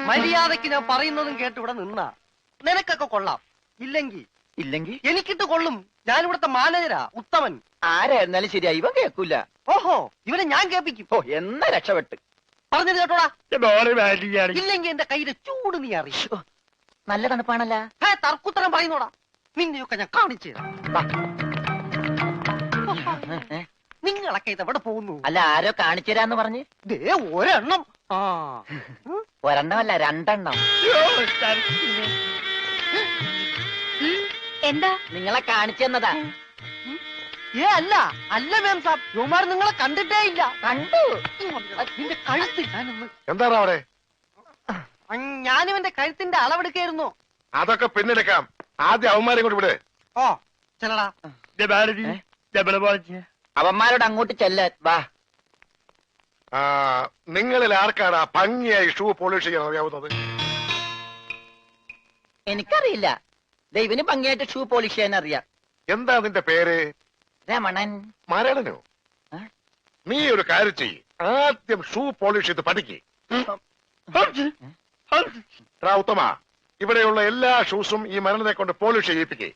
മര്യാദക്ക് ഞാൻ പറയുന്നതും കേട്ട് ഇവിടെ നിന്നാ നിനക്കൊക്കെ കൊള്ളാം. ഇല്ലെങ്കിൽ എനിക്കിട്ട് കൊള്ളും. ഞാൻ ഇവിടുത്തെ മാനേജരാ, ഉത്തമൻ. ആരായിരുന്നാലും ശരിയാ, ഇവൻ കേൾക്കൂല. ഓഹോ, ഇവനെ ഞാൻ കേൾപ്പിക്കും. ഓ, എന്നാ രക്ഷപ്പെട്ട്. പറഞ്ഞത് കേട്ടോടാ. ഇല്ലെങ്കിൽ എന്റെ കയ്യിലെ ചൂട് നീ അറിയോ? നല്ല തണുപ്പാണല്ല. തർക്കുത്തരം പറയുന്നോടാ. നിന്നെയൊക്കെ ഞാൻ കാണിച്ചു തരാം. നിങ്ങളൊക്കെ ഇത് എവിടെ പോകുന്നു? അല്ല, ആരോ കാണിച്ചു തരാന്ന് പറഞ്ഞ്. ദേ ഒരെണ്ണം. ഒരെണ്ണമല്ല, രണ്ടെണ്ണം. എന്താ? നിങ്ങളെ കാണിച്ചു തന്നതാ. അല്ല അല്ല മാം സാബ്, യുമാർ നിങ്ങളെ കണ്ടിട്ടേ ഇല്ല. കണ്ടു. നിന്റെ കഴുത്ത് എന്താണ് അവിടെ? ഞാനിവന്റെ കഴുത്തിന്റെ അളവെടുക്കായിരുന്നു. അതൊക്കെ പിന്നെടുക്കാം. ആദ്യം അവന്മാരെ കൊണ്ട് വിടെ. ഓ ചെല്ലടാ. അവന്മാരോട് അങ്ങോട്ട് ചെല്ലാൻ വാ. നിങ്ങളിൽ ആർക്കാണ് ഭംഗിയായി ഷൂ പോളിഷ് ചെയ്യാൻ അറിയാവുന്നത്? എനിക്കറിയില്ല. ദൈവന് ഭംഗിയായിട്ട് ഷൂ പോളിഷ് ചെയ്യാൻ അറിയാം. എന്താ നിന്റെ പേര്? രമണൻ. മരണനോ? നീ ഒരു കാര്യം ചെയ്യ്, ആദ്യം ഷൂ പോളിഷ് ചെയ്ത് പഠിക്ക്. ഉത്തമ, ഇവിടെയുള്ള എല്ലാ ഷൂസും ഈ മരണനെ കൊണ്ട് പോളിഷ് ചെയ്യിപ്പിക്കേ.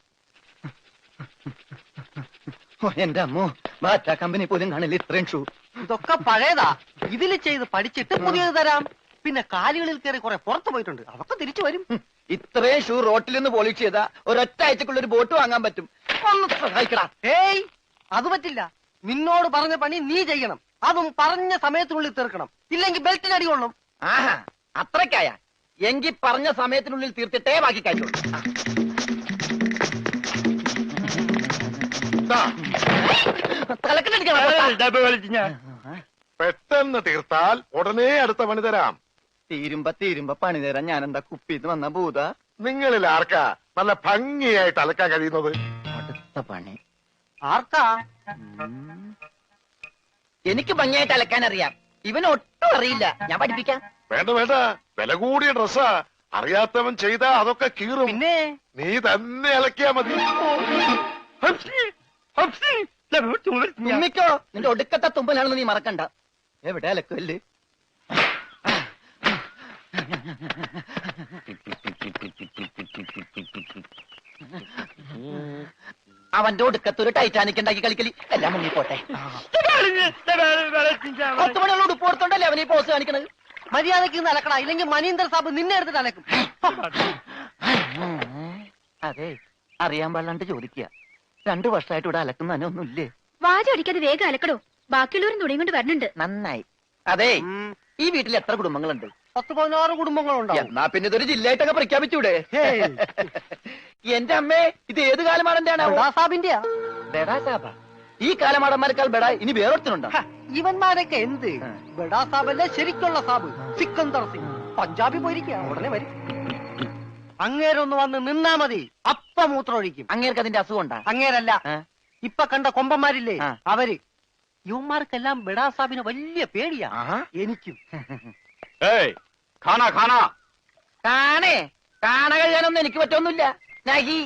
എന്റെ അമ്മോ, ബാറ്റ കമ്പനി പോലും കാണില്ല ഇത്രയും ഷൂ. ഇതൊക്കെ പഴയതാ. ഇതിൽ ചെയ്ത് പഠിച്ചിട്ട് പുതിയത് തരാം. പിന്നെ കാലുകളിൽ കയറി കുറെ പുറത്തു പോയിട്ടുണ്ട്, അതൊക്കെ തിരിച്ചു വരും. ഇത്രയും ഷൂ റോട്ടിൽ നിന്ന് പോളിഷ് ചെയ്താ ഒരൊറ്റ ആഴ്ചക്കുള്ള ഒരു ബോട്ട് വാങ്ങാൻ പറ്റും. ഒന്ന് സഹായിക്കടാ. ഏയ്, അത് പറ്റില്ല. നിന്നോട് പറഞ്ഞ പണി നീ ചെയ്യണം. അതും പറഞ്ഞ സമയത്തിനുള്ളിൽ തീർക്കണം. ഇല്ലെങ്കിൽ ബെൽറ്റിന് അടി കൊള്ളും. ആഹാ, അത്രക്കായ എങ്കിൽ പറഞ്ഞ സമയത്തിനുള്ളിൽ തീർത്തിട്ടേ ബാക്കി കഴിച്ചു. പെട്ടെന്ന് തീർത്താൽ ഉടനെ അടുത്ത പണി തരാം. തീരുമ്പോ പണി തരാൻ ഞാൻ എന്താ കുപ്പിന്ന് വന്ന ഭൂത? നിങ്ങളിൽ ആർക്കാ നല്ല ഭംഗിയായിട്ട് അലക്കാൻ കഴിയുന്നത്? അടുത്ത പണി ആർക്കാ? എനിക്ക് ഭംഗിയായിട്ട് അലക്കാൻ അറിയാം. ഇവന് ഒട്ടും അറിയില്ല. ഞാൻ പഠിപ്പിക്കാം. വേണ്ട വേണ്ട, വില കൂടിയ ഡ്രസ്സാ. അറിയാത്തവൻ ചെയ്താ അതൊക്കെ കീറും. പിന്നെ നീ തന്നെ അലക്കിയാ മതി. തുമ്മിക്കോ, നിന്റെ ഒടുക്കത്തെ തുമ്പലാണെന്ന് നീ മറക്കണ്ട. എവിടെ അലക്കല്ലേ? അവന്റെ ഒടുക്കത്ത് ഒരു ടൈറ്റാനിക് ഉണ്ടാക്കി കളിക്കലി. എല്ലാം മുങ്ങിപ്പോട്ടെ. 10 മണിയുള്ള ഉടുപ്പ് കൊടുത്തോണ്ടല്ലേ അവനീ പോസ് കാണിക്കണത്. മര്യാദക്ക് അലക്കടാ, ഇല്ലെങ്കിൽ മനീന്ദർ സാബ് നിന്നെ എടുത്തിട്ട് അലക്കും. അതെ, അറിയാൻ പാടില്ലാണ്ട് ചോദിക്കുക. 2 വർഷമായിട്ട് ഇവിടെ അലക്കുന്നതിനൊന്നുമില്ലേ? വാചടിക്കാതെ വേഗം അലക്കടോ. ബാക്കിയുള്ളവരും തുണിയും കൊണ്ട് വരുന്നുണ്ട്. നന്നായി. അതെ, ഈ വീട്ടിൽ എത്ര കുടുംബങ്ങളുണ്ട്? 10-16 കുടുംബങ്ങളുണ്ടാവും. എന്നാ പിന്നെ ഇതൊരു ജില്ലയായിട്ടൊക്കെ പ്രഖ്യാപിച്ചൂടെ? എന്റെ അമ്മേ, ഇത് ഏത് കാലമാടന്റെയാണ്? സാബിന്റെയാ. ബെഡാ സാബ. ഈ കാലമാടന്മാരെക്കാൾ ബെഡാ ഇനി വേറൊരുത്തനുണ്ടോ? ഇവന്മാരൊക്കെ എന്ത്? ബെഡാ സാബല്ലേ ശരിക്കുള്ള സാബ്, സിക്കന്ദർ സിംഗ്. പഞ്ചാബി പോയിരിക്കുക, ഉടനെ വരും. അങ്ങേരൊന്ന് വന്ന് നിന്നാ മതി, അപ്പ മൂത്രം ഒഴിക്കും. അങ്ങേർക്ക് അതിന്റെ അസുഖം ഉണ്ടാ? അങ്ങേരല്ല, ഇപ്പൊ കണ്ട കൊമ്പന്മാരില്ലേ അവര്. യുവന്മാർക്കെല്ലാം ബെഡാ സാബിന് വലിയ പേടിയാ. എനിക്കും. കാണ കഴിയാനൊന്നും എനിക്ക് പറ്റൊന്നുമില്ല. നഹി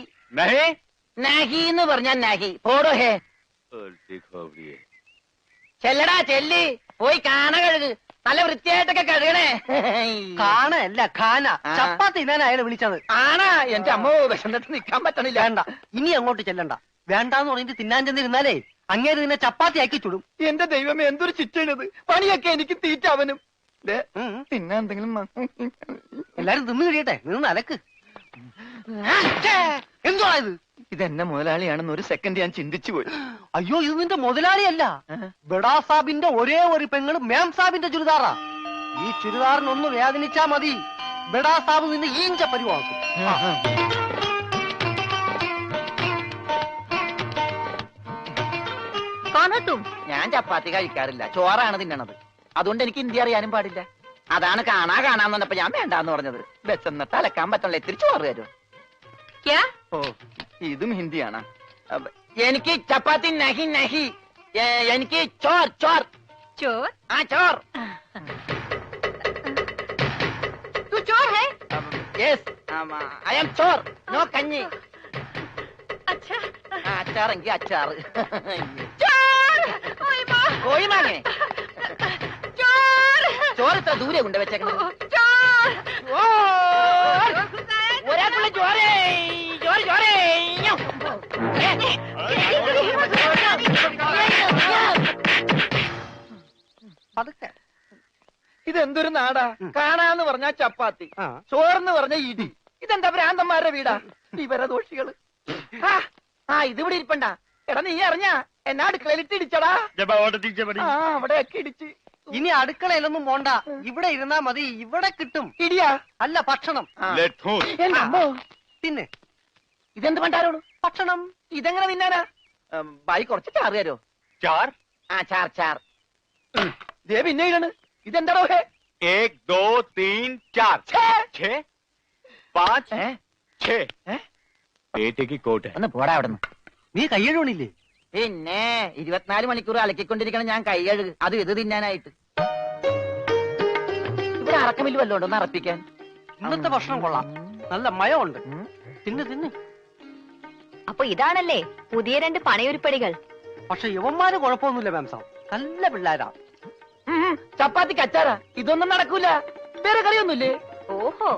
നഹി എന്ന് പറഞ്ഞാൽ നഹി. പോടോ ഹേ. ചെല്ലടാ ചെല്ലി, പോയി കാണ കഴുക്. നല്ല വൃത്തിയായിട്ടൊക്കെ കഴുകണേ. കാണല്ല ഖാന. ചപ്പാത്തി ഞാൻ അയാളെ വിളിച്ചത്. ആണാ? എന്റെ അമ്മോ, വിശന്നിട്ട് നിക്കാൻ പറ്റണില്ല. വേണ്ട, ഇനി അങ്ങോട്ട് ചെല്ലണ്ട. വേണ്ടാന്ന് പറഞ്ഞിട്ട് തിന്നാൻ ചെന്നിരുന്നാലേ അങ്ങേര് നിന്നെ ചപ്പാത്തി ആക്കി ചുടും. എന്റെ ദൈവമേ, എന്തൊരു ചിറ്റണത്. പണിയൊക്കെ എനിക്ക് തീറ്റ അവനും. പിന്നെ എന്തെങ്കിലും എല്ലാരും തിന്നു കഴിയട്ടെ, നിന്ന് അലക്ക്. എന്തുവാ ഇത്? ഇതെന്നെ മുതലാളിയാണെന്ന് ഒരു സെക്കൻഡ് ഞാൻ ചിന്തിച്ചു പോയി. അയ്യോ, ഇത് നിന്റെ മുതലാളിയല്ല. ബെഡാ സാബിന്റെ ഒരേ ഒരു പെങ്ങള് മാം സാബിന്റെ ചുരിദാറാ. ഈ ചുരിദാറിനൊന്ന് വേദനിച്ചാ മതി, ബെഡാ സാബ് നിന്നെ ഈഞ്ച പരിവാക്കും. ഞാൻ ചപ്പാത്തി കഴിക്കാറില്ല, ചോറാണ് തിന്നണത്. അതുകൊണ്ട് എനിക്ക് ഹിന്ദി അറിയാനും പാടില്ല. അതാണ് കാണാന്ന് പറഞ്ഞപ്പോ ഞാൻ വേണ്ടാന്ന് പറഞ്ഞത്. ബെച്ചെന്നിട്ട് അലക്കാൻ പറ്റണല്ലേ, ഇത്തിരി ചോറ് തരുമോ? ഓ, ഇതും ഹിന്ദിയാണ്. എനിക്ക് ചപ്പാത്തി നഹി നഹി, എനിക്ക് ചോർ ചോർ ചോർ. ആ ചോർ. Yes, I am Chor, no കഞ്ഞി. അച്ചാറെങ്കിൽ അച്ചാറ്. കോഴിമാങ്ങേ ചോറ് ഇത്ര ദൂരെ കൊണ്ട് വെച്ചേക്കുന്നത്. ഒരാൾക്കുള്ള ചോരേ ചോര ചോരേ. പതുക്കെ. ഇതെന്തൊരു നാടാ? കാണാന്ന് പറഞ്ഞാ ചപ്പാത്തി, ആ. ചോറെന്ന് പറഞ്ഞ ഇടി. ഇതെന്താ ഭ്രാന്തന്മാരുടെ വീടാ? വിവരദോഷികള്. ഇതിവിടെ ഇരിപ്പണ്ട. എടാ നീ അറിഞ്ഞാ എന്നാ അടുക്കളയിലിട്ട് ഇടിച്ചടാ? അവിടെയൊക്കെ ഇടിച്ച്. ഇനി അടുക്കളയിലൊന്നും പോണ്ട, ഇവിടെ ഇരുന്നാ മതി. ഇവിടെ കിട്ടും ഇടിയാ? അല്ല, ഭക്ഷണം. എന്റെ അമ്മോ. പിന്നെ ഇതെന്ത് പണ്ടാരോളൂ? ഭക്ഷണം. ഇതെങ്ങനെ തിന്നാനാ? ബായി കുറച്ച് ചാറ് തരോ? चार ചാർ ചാർ. ദേ പിന്നെ ഇടാണ്. ഇതെന്താടോ? 1 2 3 4 6 5 6 बेटे की कोट है. ഒന്ന് പോടാ അവിടെ നിന്ന്. നീ കയ്യഴുവണില്ലേ? പിന്നെ 24 മണിക്കൂർ അലക്കിക്കൊണ്ടിരിക്കണം ഞാൻ കൈകഴുകു. അത് ഇത് തിന്നാനായിട്ട്. ഇവിടെ അറക്കമില്ല വല്ലോണ്ടോ ഒന്ന് അറപ്പിക്കാൻ? ഇന്നത്തെ ഭക്ഷണം കൊള്ളാം, നല്ല മയമുണ്ട്. തിന്ന് തിന്ന്. അപ്പൊ ഇതാണല്ലേ പുതിയ 2 പണയൊരുപ്പടികൾ. പക്ഷെ യുവന്മാര് കുഴപ്പമൊന്നുമില്ല മാം സാബ്, നല്ല പിള്ളേരാ. ചപ്പാത്തിക്ക് അച്ചാറാ? ഇതൊന്നും നടക്കൂല. വേറെ കറിയൊന്നുമില്ലേ? ഓഹോ,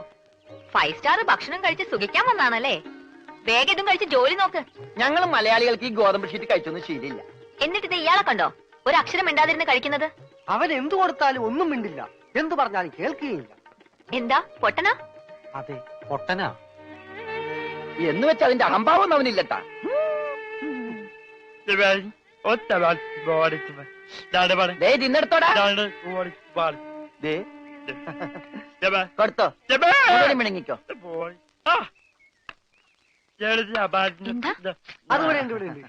5 സ്റ്റാർ ഭക്ഷണം കഴിച്ച് സുഖിക്കാൻ വന്നാണല്ലേ? വേഗം ഇതും കഴിച്ച് ജോലി നോക്ക്. ഞങ്ങൾ മലയാളികൾക്ക് ഈ ഗോതമ്പ് ഷീറ്റ് കഴിച്ചൊന്നും ശീലില്ല. എന്നിട്ട് ഇത് ഇയാളെ കണ്ടോ ഒരു അക്ഷരം മിണ്ടാതിരുന്ന് കഴിക്കുന്നത്? അവൻ എന്തു കൊടുത്താലും ഒന്നും മിണ്ടില്ല, എന്തു പറഞ്ഞാലും കേൾക്കുകയില്ല. എന്താ പൊട്ടനാ? അതെ, പൊട്ടനാ. എന്ന് വെച്ച് അതിന്റെ അഹംഭാവം അവനില്ലട്ടാ. തിന്നെടുത്തോടാ. കൊടുത്തോ, മിണങ്ങിക്കോ. എന്താ? അതുപോലെ ഉണ്ട്, ഇവിടെ ഉണ്ട്.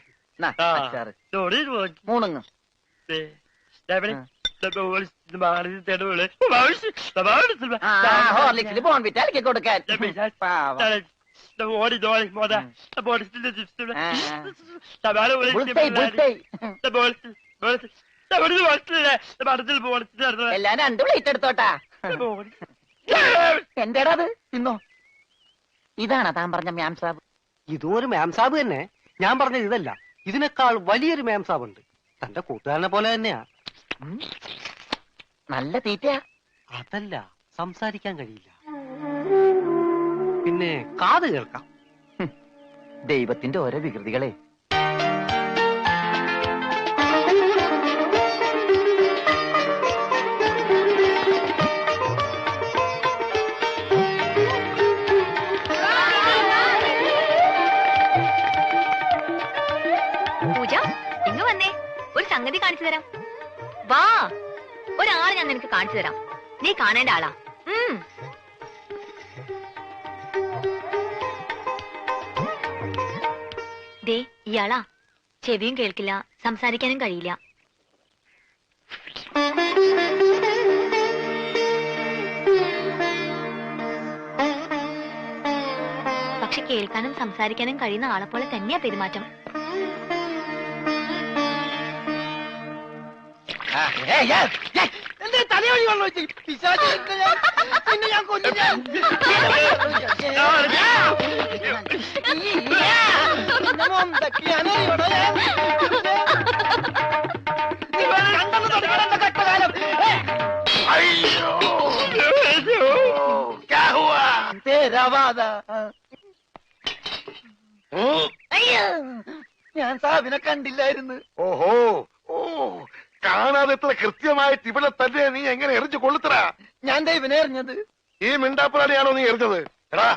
മൂണുങ്ങ്. ഹോർലിക്സിൽ ബോൺവിറ്റ അലക്കി കൊടുക്കാൻ. എല്ലാം 2 പ്ലേറ്റ് എടുത്തോട്ടാ. എന്റേടാ അത്? തിന്നോ. ഇതാണോ താൻ പറഞ്ഞ മാം സാബ്? ഇതും ഒരു മാം സാബ് തന്നെ. ഞാൻ പറഞ്ഞത് ഇതല്ല, ഇതിനേക്കാൾ വലിയൊരു മാം സാബ് ഉണ്ട്. തന്റെ കൂട്ടുകാരനെ പോലെ തന്നെയാ. നല്ല തീറ്റയാ. അതല്ല, സംസാരിക്കാൻ കഴിയില്ല, പിന്നെ കാത് കേൾക്കാം. ദൈവത്തിന്റെ ഓരോ വികൃതികളെ. പൂജ, ഇങ്ങ് വന്നേ, ഒരു സംഗതി കാണിച്ചു തരാം. വാ, ഒരാളെ ഞാൻ നിനക്ക് കാണിച്ചു തരാം. നീ കാണേണ്ട ആളാ. ദേ ഇയാളാ. ചെവിയും കേൾക്കില്ല, സംസാരിക്കാനും കഴിയില്ല. പക്ഷെ കേൾക്കാനും സംസാരിക്കാനും കഴിയുന്ന ആളെ പോലെ തന്നെയാ പെരുമാറ്റം. തലയോടി കൊണ്ടു വെച്ച് പിന്നെ ഞാൻ കൊല്ലും. क्या हुआ? तेरा वादा. ഞാൻ സാബിനെ കണ്ടില്ലായിരുന്നു. ഓഹോ, ഓ, കാണാതെ എത്ര കൃത്യമായിട്ട് ഇവിടെ തന്നെ നീ എങ്ങനെ എറിഞ്ഞു കൊള്ളുത്തറ? ഞാൻ ദൈവനെ എറിഞ്ഞത്. ഈ മിണ്ടാപ്പുറാണിയാണോ നീ എറിഞ്ഞത്? എടാ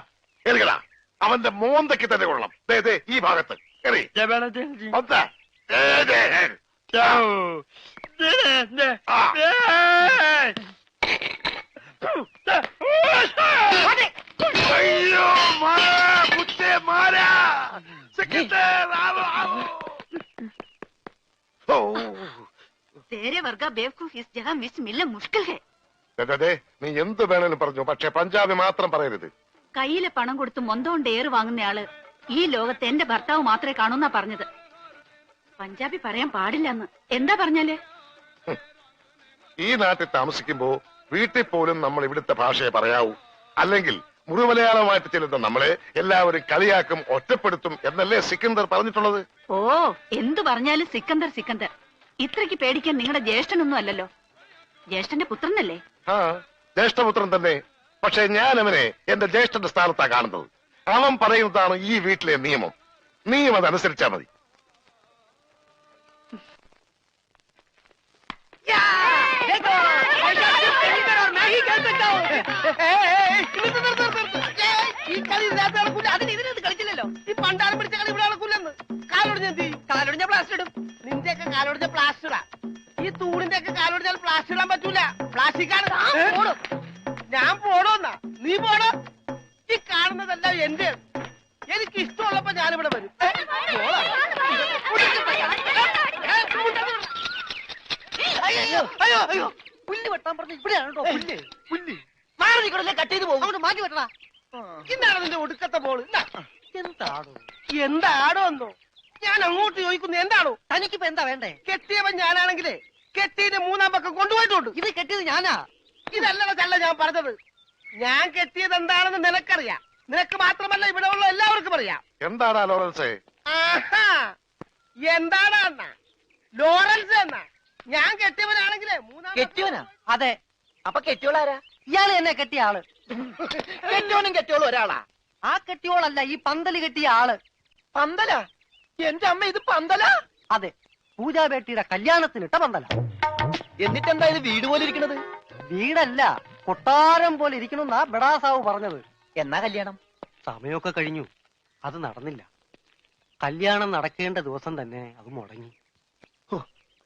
എറിയടാ, അവന്റെ മോന്തയ്ക്ക് തന്നെ കൊള്ളണം. ദേ ദേ ഈ ഭാഗത്ത് എറി. പന്താ. ദേ, ദേ. ആ. അയ്യോ, മാറാ, മുത്തേ, മാറാ. സെക്രട്ടറി, ആവോ, ആവോ. ഓ. तेरे वर्गा बेवकूफ इस जगह मिस मिलना मुश्किल है. ദേ, നീ എന്ത് വേണേലും പറഞ്ഞു, പക്ഷെ പഞ്ചാബി മാത്രം പറയരുത്. കയ്യിലെ പണം കൊടുത്ത് മൊന്തോണ്ട് ഏറ് വാങ്ങുന്നയാള് ഈ ലോകത്ത് എന്റെ ഭർത്താവ് മാത്രമേ കാണൂന്നാ പറഞ്ഞത്. പഞ്ചാബി പറയാൻ പാടില്ലെന്ന്. എന്താ പറഞ്ഞാലേ? ഈ നാട്ടിൽ താമസിക്കുമ്പോ വീട്ടിൽ പോലും നമ്മൾ ഇവിടുത്തെ ഭാഷയെ പറയാവൂ. അല്ലെങ്കിൽ മുഴുമലയാളമായിട്ട് ചെല്ലുന്ന നമ്മളെ എല്ലാവരും കളിയാക്കും, ഒറ്റപ്പെടുത്തും എന്നല്ലേ സിക്കന്ദർ പറഞ്ഞിട്ടുള്ളത്? ഓ, എന്തു പറഞ്ഞാലും സിക്കന്ദർ സിക്കന്ദർ. ഇത്രയ്ക്ക് പേടിക്കാൻ നിങ്ങളുടെ ജ്യേഷ്ഠനൊന്നും അല്ലല്ലോ. ജ്യേഷ്ഠന്റെ പുത്രനല്ലേ? ആ ജ്യേഷ്ഠപുത്രൻ തന്നെ. പക്ഷെ ഞാൻ അവനെ എന്റെ ജ്യേഷ്ഠന്റെ സ്ഥാനത്താ കാണുന്നത്. അവൻ പറയുന്നതാണ് ഈ വീട്ടിലെ നിയമം. നീയും അതനുസരിച്ചാ മതി. ഈ കളി ഇതിനകത്ത് നടക്കൂല. അതിന് ഇതിനകത്ത് കളിച്ചില്ലല്ലോ. ഈ പണ്ടാരം പിടിച്ച കളി ഇവിടെ നടക്കൂലെന്ന്. കാലൊടിഞ്ഞ എന്ത് ചെയ്യും? കാലൊടിഞ്ഞ പ്ലാസ്റ്റർ ഇടും. നിന്റെയൊക്കെ കാലൊടിഞ്ഞ പ്ലാസ്റ്ററാ. ഈ തൂണിന്റെ ഒക്കെ കാലൊടിഞ്ഞാൽ പ്ലാസ്റ്റർ ഇടാൻ പറ്റൂല. പ്ലാസ്റ്റിക്കാണ്. ഞാൻ പോണോന്നാ? നീ പോണോ? ഈ കാണുന്നതെല്ലാം എന്റെ. എനിക്ക് ഇഷ്ടമുള്ളപ്പോ ഞാനിവിടെ വരും. അയ്യോ അയ്യോ അയ്യോ, പുല്ല് വെട്ടാൻ പറഞ്ഞു. ഇവിടെയാണോ പുല്ല്? പുല്ല് മാറി കട്ട് ചെയ്ത് പോകും. അങ്ങോട്ട് മാറ്റി വെട്ടണ. ഇന്നാണ് നിന്റെ ഒടുക്കത്തെ ബോള്. എന്താണോ എന്താണോ എന്നോ ഞാൻ അങ്ങോട്ട് ചോദിക്കുന്നു. എന്താണോ തനിക്കിപ്പോ എന്താ വേണ്ടേ? കെട്ടിയവൻ ഞാനാണെങ്കിലേ കെട്ടിയുടെ മൂന്നാം പക്കം കൊണ്ടുപോയിട്ടുണ്ട്. ഇത് കെട്ടിയത് ഞാനാ. ഇതല്ലട ചല്ല ഞാൻ പറഞ്ഞത്. ഞാൻ കെട്ടിയത് എന്താണെന്ന് നിനക്കറിയാം. നിനക്ക് മാത്രമല്ല ഇവിടെ ഉള്ള എല്ലാവർക്കും അറിയാം. എന്താടാ ലോറൻസേ? ആഹാ, എന്താടാ എന്നാ ലോറൻസ് എന്നാ? ഞാൻ കെട്ടിയവനാണെങ്കിലേ മൂന്നാം കെട്ടിയോനാ? അതെ. അപ്പൊ കെട്ടിയോളാരാ? ഇയാള് എന്നെ കെട്ടിയ ആള്. കെട്ടിയോനും കെട്ടിയോളും ഒരാളാ? ആ കെട്ടിയോളല്ല, ഈ പന്തല് കെട്ടിയ ആള്. പന്തലാ? എന്റെ അമ്മ, ഇത് പന്തലാ? അതെ, പൂജാബേട്ടിയുടെ കല്യാണത്തിനിട്ട പന്തല. എന്നിട്ടെന്താ ഇത് വീട് പോലെ ഇരിക്കണത്? വീടല്ല, കൊട്ടാരം പോലെ ഇരിക്കണമെന്നാ ബഡാസാവ് പറഞ്ഞത്. എന്നാ കല്യാണം? സമയമൊക്കെ കഴിഞ്ഞു, അത് നടന്നില്ല. കല്യാണം നടക്കേണ്ട ദിവസം തന്നെ അത് മുടങ്ങി.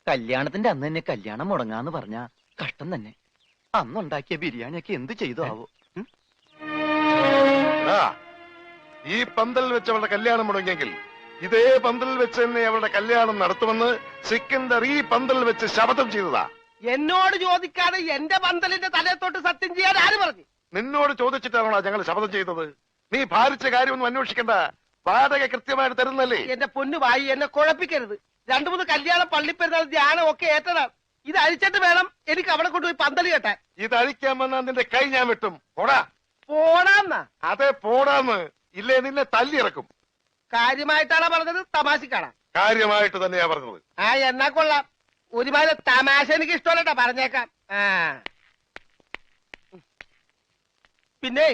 കല്യാണത്തിന്റെ അന്ന് തന്നെ കല്യാണം മുടങ്ങാന്ന് പറഞ്ഞ കഷ്ടം തന്നെ. അന്നുണ്ടാക്കിയ ബിരിയാണിയൊക്കെ എന്ത് ചെയ്തു ആവോ? ഈ പന്തലിൽ വെച്ച് അവളുടെ കല്യാണം മുടങ്ങിയെങ്കിൽ ഇതേ പന്തലിൽ വെച്ച് തന്നെ അവളുടെ കല്യാണം നടത്തുമെന്ന് സിക്കന്ദർ ഈ പന്തലിൽ വെച്ച് ശപഥം ചെയ്തതാ. എന്നോട് ചോദിക്കാതെ എന്റെ പന്തലിന്റെ തലയത്തോട്ട് സത്യം ചെയ്യാൻ ആര് പറഞ്ഞു? നിന്നോട് ചോദിച്ചിട്ടാണോ ഞങ്ങൾ ശപഥം ചെയ്തത്? നീ ഭാരിച്ച കാര്യമൊന്നും അന്വേഷിക്കണ്ട. വാടക കൃത്യമായിട്ട് തരുന്നല്ലേ? എന്റെ പൊന്നു വായി, എന്നെ കുഴപ്പിക്കരുത്. 2-3 കല്യാണം, പള്ളിപ്പെരുന്നാൾ, ധ്യാനം ഒക്കെ ഏറ്റതാണ്. ഇത് അഴിച്ചിട്ട് വേണം എനിക്ക് അവിടെ കൊണ്ടുപോയി പന്തല് കെട്ടാൻ. ഇത് അഴിക്കാൻ വന്നാൽ നിന്റെ കൈ ഞാൻ വെട്ടും. പോടാ. പോടാന്നാ? അതെ, പോടാന്ന്. ഇല്ലേ നിന്നെ തല്ലിയിറക്കും. കാര്യമായിട്ടാണോ പറഞ്ഞത്, തമാശക്കാണോ? കാര്യമായിട്ട് തന്നെയാ പറഞ്ഞത്. ആ, എന്നാ കൊള്ളാം. ഒരുമാതിരി തമാശ എനിക്ക് ഇഷ്ടമല്ലട്ടാ, പറഞ്ഞേക്കാം. ആ പിന്നെ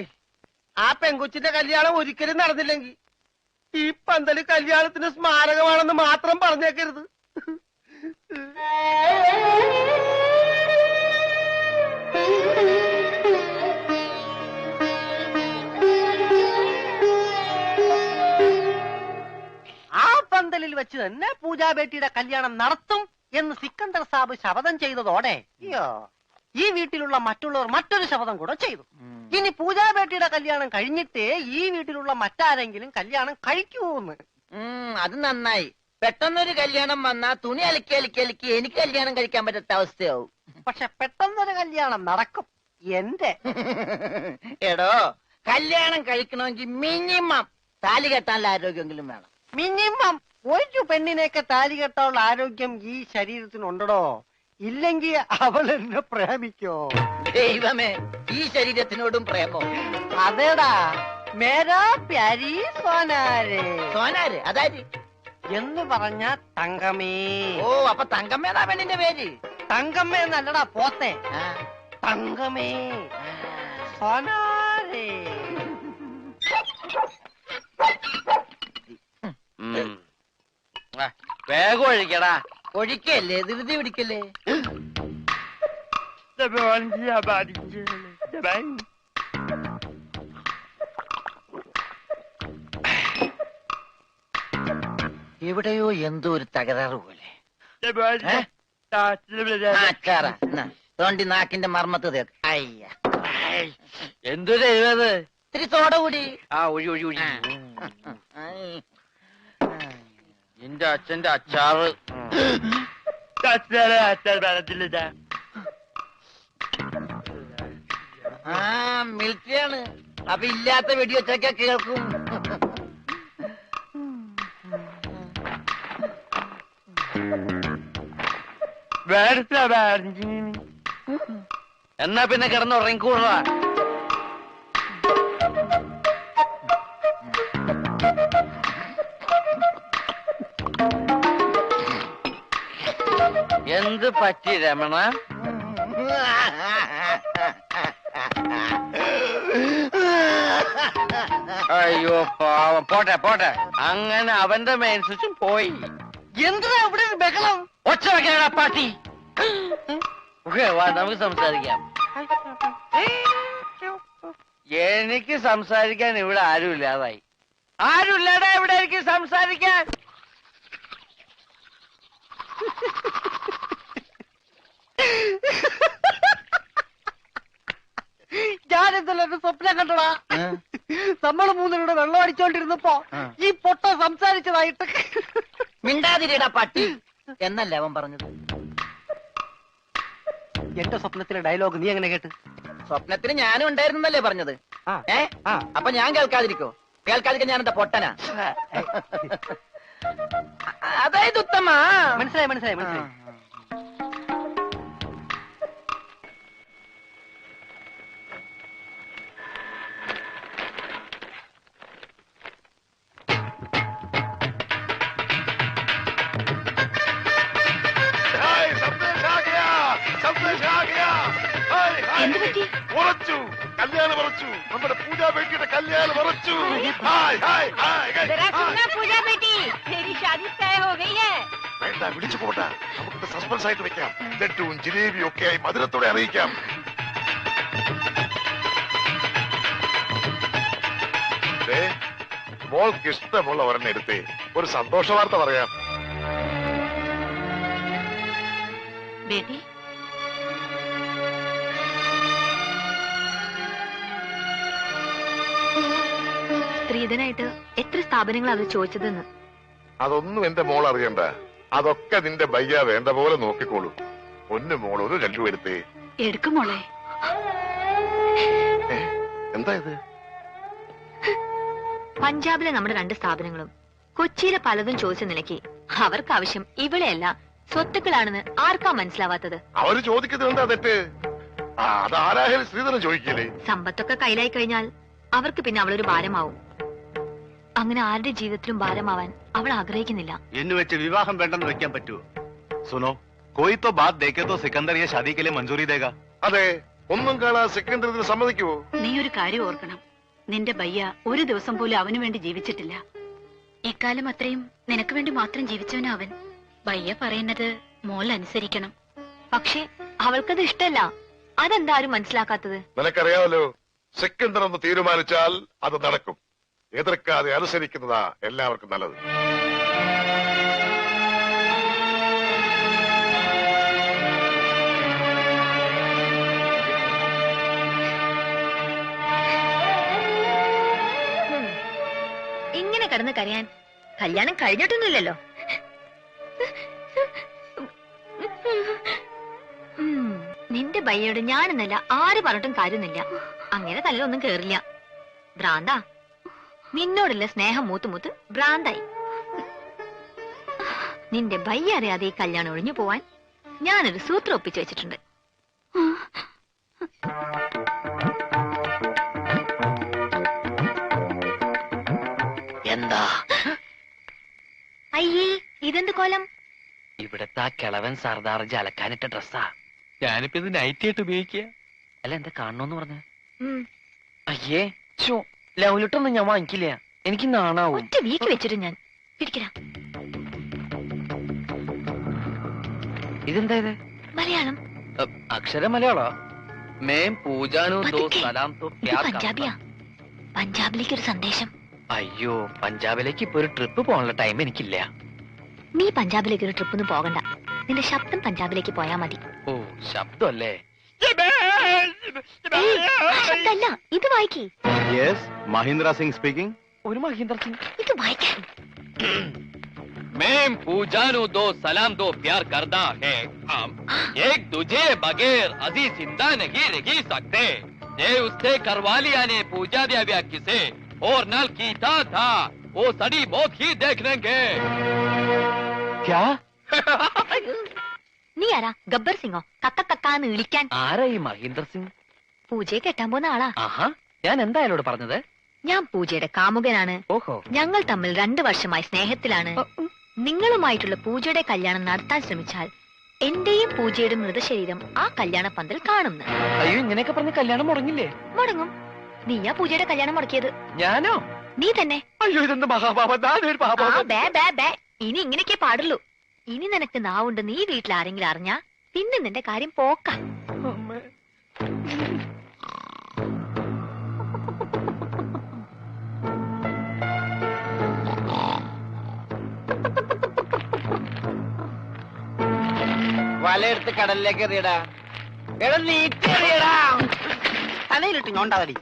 ആ പെങ്കൊച്ചിന്റെ കല്യാണം ഒരിക്കലും നടന്നില്ലെങ്കിൽ ഈ പന്തല് കല്യാണത്തിന് സ്മാരകമാണെന്ന് മാത്രം പറഞ്ഞേക്കരുത്. ആ പന്തലിൽ വെച്ച് തന്നെ പൂജാബേട്ടിയുടെ കല്യാണം നടത്തും എന്ന് സിക്കന്ദർ സാബ് ശപഥം ചെയ്തതോടെ ഈ വീട്ടിലുള്ള മറ്റുള്ളവർ മറ്റൊരു ശപഥം കൂടെ ചെയ്തു. ഇനി പൂജാബേട്ടിയുടെ കല്യാണം കഴിഞ്ഞിട്ടേ ഈ വീട്ടിലുള്ള മറ്റാരെങ്കിലും കല്യാണം കഴിക്കൂന്ന്. അത് നന്നായി. പെട്ടെന്നൊരു കല്യാണം വന്നാ തുണി അലക്കി അലക്കി അലക്കി എനിക്ക് കല്യാണം കഴിക്കാൻ പറ്റാത്ത അവസ്ഥയാവും. പക്ഷെ പെട്ടെന്നൊരു കല്യാണം നടക്കും എന്റെ. എടോ, കല്യാണം കഴിക്കണമെങ്കിൽ മിനിമം താലി കെട്ടാനുള്ള ആരോഗ്യമെങ്കിലും വേണം. മിനിമം ഒരു പെണ്ണിനെയൊക്കെ താലി കെട്ടാനുള്ള ആരോഗ്യം ഈ ശരീരത്തിനുണ്ടോ? ഇല്ലെങ്കിൽ അവൾ എന്നെ പ്രേമിക്കോ? ദൈവമേ, ഈ ശരീരത്തിനോടും പ്രേമോ? അതേടാ, മേരാ പ്യാരി സോനാരെ. സോനാര് അതായത് എന്ന് പറഞ്ഞ തങ്കമേ. ഓ, അപ്പൊ തങ്കമ്മേതാ പെണ്ണിന്റെ പേര്? തങ്കമ്മ എന്നല്ലടാ പോത്തെ, ആ, തങ്കമേ സോനാരെ. വേഗം ഒഴിക്കടാ. ഒഴിക്കല്ലേ, ധൃതി പിടിക്കല്ലേ. എവിടെയോ എന്തോ ഒരു തകരാറ് പോലെ. തോണ്ടി നാക്കിന്റെ മർമ്മത്ത് തേക്ക്. അയ്യ, എന്തു ചെയ്തത്? ഇത്തിരി സോഡ കൂടി. ആ, ഒഴി ഒഴി ഒഴി. എന്റെ അച്ഛന്റെ അച്ചാറ്. ആ, മിലിറ്ററിയാണ്. അപ്പൊ ഇല്ലാത്ത വെടിവെച്ചൊക്കെ കേൾക്കും. എന്നാ പിന്നെ കിടന്നുറങ്ങിക്കൂടാ. എന്ത് പറ്റി രമണ? പാവം പോട്ടെ പോട്ടെ. അങ്ങനെ അവന്റെ മെയിൻ സ്വിച്ചും പോയി. എന്തിനാ ഇവിടെ ഒരു ബഹളം? ഒച്ച വെക്കാനാ പാട്ടി. വാ നമുക്ക് സംസാരിക്കാം. എനിക്ക് സംസാരിക്കാൻ ഇവിടെ ആരുമില്ലാതായി. ആരുമില്ലാടാ ഇവിടെ എനിക്ക് സംസാരിക്കാൻ. ഞാനെന്തല്ലോ ഒരു സ്വപ്നം കണ്ടടാ. നമ്മള് മൂന്നിലൂടെ വെള്ളം അടിച്ചോണ്ടിരുന്നപ്പോ ഈ പൊട്ട സംസാരിച്ചതായിട്ട്. മിണ്ടാതിരിടാ പട്ടി എന്നല്ലേ അവൻ പറഞ്ഞത്. എന്റെ സ്വപ്നത്തിലെ ഡയലോഗ് നീ എങ്ങനെ കേട്ട്? സ്വപ്നത്തിന് ഞാനും ഉണ്ടായിരുന്നല്ലേ പറഞ്ഞത്. അപ്പൊ ഞാൻ കേൾക്കാതിരിക്കോ? കേൾക്കാതിരിക്കാൻ ഞാൻ എന്താ പൊട്ടനാ? അതായത് ഉത്തമ. മനസ്സിലായി മനസ്സിലായി മനസ്സിലായി. ഉറച്ചു, കല്യാണം ഉറച്ചു. നമ്മുടെ പൂജാ ബേട്ടിയുടെ കല്യാണം ഉറച്ചു. Hi hi hi. വേണ്ട, വിളിച്ചു പോട്ടാ. നമുക്ക് സസ്പെൻസ് ആയിട്ട് വെക്കാം. ലഡ്ഡുവും ജിലേബിയും ഒക്കെ ആയി മധുരത്തോടെ അറിയിക്കാം. മോൾക്ക് ഇഷ്ടമുള്ള ഒരെണ്ണം എടുത്തേ ഒരു സന്തോഷ വാർത്ത പറയാം. ബേട്ടി, സ്ത്രീധനായിട്ട് എത്ര സ്ഥാപനങ്ങൾ അത് ചോദിച്ചതെന്ന്. അതൊന്നും എന്റെ മോൾ അറിയണ്ട. അതൊക്കെ നിന്റെ ബയ്യ വേണ്ട പോലെ നോക്കിക്കോളൂ. ഒന്ന് മോൾ ഒരു ലഡ്ഡു എടുത്തേ. എടുക്കും മോളെ. എന്താ ഇത്? പഞ്ചാബിലെ നമ്മുടെ 2 സ്ഥാപനങ്ങളും കൊച്ചിയിലെ പലതും ചോദിച്ച നിലയ്ക്ക് അവർക്ക് ആവശ്യം ഇവിടെയല്ല സ്വത്തുക്കളാണെന്ന് ആർക്കാ മനസ്സിലാവാത്തത്? അവര് ചോദിക്കുന്നത് എന്താ തെറ്റ്? അതാരായാലും സ്ത്രീധനം ചോദിക്കില്ലേ? സമ്പത്തൊക്കെ കയ്യിലായി കഴിഞ്ഞാൽ അവർക്ക് പിന്നെ അവളൊരു ഭാരമാവും. അങ്ങനെ ആരുടെ ജീവിതത്തിലും ഭാരമാവാൻ അവൾ ആഗ്രഹിക്കുന്നില്ല. എന്ന് വെച്ച് വിവാഹം വേണ്ടെന്ന് വെക്കാൻ പറ്റുമോ? സുനോ, കോയി തോ ബാത് ദേഖേ തോ സിക്കന്ദർ യെ ഷാദി കെ ലിയെ മഞ്ജൂരി ദേഗാ. അതെ, ഒന്നും കാണാൻ സെക്കൻഡറി ഇതിന് സമ്മതിക്കുവോ? നീ ഒരു കാര്യം ഓർക്കണം. നിന്റെ ബയ്യ ഒരു ദിവസം പോലും അവനു വേണ്ടി ജീവിച്ചിട്ടില്ല. ഇക്കാലം അത്രയും നിനക്ക് വേണ്ടി മാത്രം ജീവിച്ചവനാ അവൻ. ബയ്യ പറയുന്നത് മോൾ അനുസരിക്കണം. പക്ഷെ അവൾക്കത് ഇഷ്ടല്ല. അതെന്താ ആരും മനസ്സിലാക്കാത്തത്? നിനക്കറിയാമല്ലോ, സെക്കൻഡർ ഒന്ന് തീരുമാനിച്ചാൽ അത് നടക്കും. എതിർക്കാതെ അനുസരിക്കുന്നതാ എല്ലാവർക്കും നല്ലത്. ഇങ്ങനെ കിടന്ന് കരയാൻ കല്യാണം കഴിഞ്ഞിട്ടൊന്നുമില്ലല്ലോ. നിന്റെ ബയ്യോട് ഞാനെന്നല്ല ആര് പറഞ്ഞിട്ടും കാര്യമൊന്നുമില്ല. അങ്ങനെ തല്ലൊന്നും കേറില്ല. ഭ്രാന്താ. നിന്നോടുള്ള സ്നേഹം മൂത്ത് ഭ്രാന്തായി. നിന്റെ ബയ്യ അറിയാതെ ഈ കല്യാണം ഒഴിഞ്ഞു പോവാൻ ഞാനൊരു സൂത്രം ഒപ്പിച്ചു വെച്ചിട്ടുണ്ട്. എന്താ? അയ്യേ, ഇതെന്ത് കോലം? ഇവിടത്തെ ആ കിളവൻ സർദാർജി അലക്കാനിട്ട ഡ്രസ്സാ. ഞാനിപ്പോ ഇത് നൈറ്റ് ആയിട്ട് ഉപയോഗിക്കുക. അല്ല, എന്താ കാണണോന്ന് പറഞ്ഞ? അയ്യേ, ചോ ലൗലിട്ടൊന്നും ഞാൻ വാങ്ങിക്കില്ല. എനിക്ക് നാണാവും. ഒറ്റ വീക്ക് വെച്ചിട്ട് ഞാൻ പിടിക്കരാ. ഇതെന്താ ഇത്? മലയാളം. അക്ഷര മലയാളോ? മേം പൂജാനു ദോ പതുക്കെ. സലാം തോ ഇത് പ്യാർ പഞ്ചാബിയാ. പഞ്ചാബിലേക്ക് ഒരു സന്ദേശം. അയ്യോ, പഞ്ചാബിലേക്ക് ഇപ്പൊ ഒരു ട്രിപ്പ് പോകാനുള്ള ടൈം എനിക്കില്ല. നീ പഞ്ചാബിലേക്ക് ഒരു ട്രിപ്പൊന്നും പോകണ്ട. നിന്റെ ശബ്ദം പഞ്ചാബിലേക്ക് പോയാ മതി. ഓ, ശബ്ദമല്ലേ? ശബ്ദമല്ല, ഇത് വായിക്കേ. Yes, Mahindra Singh speaking. ഒരു മഹീന്ദ്ര സിംഗ്. ഇത് വായിക്കാൻ. मैं पूजानु दो सलाम दो प्यार करना है हम एक दूजे बगैर अजी जिंदा नहीं रह सकते ये उससे करवा लिया ने पूजा दिया व्या किसे और नल कीता था वो सड़ी मौत ही देख लेंगे क्या? നീ ആരാ? ഗബ്ബർ സിംഗോ? കക്കാന്ന് വിളിക്കാൻ. ആരാ ഈ മഹീന്ദ്ര സിംഗ്? പൂജയെ കെട്ടാൻ പോന്ന ആളാ. ആഹാ, ഞാൻ എന്താ അയാളോട് പറഞ്ഞത്? ഞാൻ പൂജയുടെ കാമുകനാണ്. ഓഹോ. ഞങ്ങൾ തമ്മിൽ 2 വർഷമായി സ്നേഹത്തിലാണ്. നിങ്ങളുമായിട്ടുള്ള പൂജയുടെ കല്യാണം നടത്താൻ ശ്രമിച്ചാൽ എന്റെയും പൂജയുടെ മൃതശരീരം ആ കല്യാണ പന്തൽ കാണുന്നു. അയ്യോ, ഇങ്ങനെയൊക്കെ പറഞ്ഞ കല്യാണം മുടങ്ങില്ലേ? മുടങ്ങും. നീയാ പൂജയുടെ കല്യാണം മുടക്കിയത്. ഞാനോ? നീ തന്നെ. അയ്യോ ഇതെന്ത് മഹാപാപം, ഞാനൊരു ആ പാപം. ബേ ബേ ബേ, ഇനി ഇങ്ങനെയൊക്കെ പാടുള്ളൂ. ഇനി നിനക്ക് നാവുണ്ട്, നീ വീട്ടിൽ ആരെങ്കിലും അറിഞ്ഞാ പിന്നെ നിന്റെ കാര്യം പോക്കാം. വലയെടുത്ത് കടലിലേക്ക് എറിയടാ. എടാ നീട്ടി എറിയടാ. തലയിലിട്ട് ഞോണ്ടാതടി.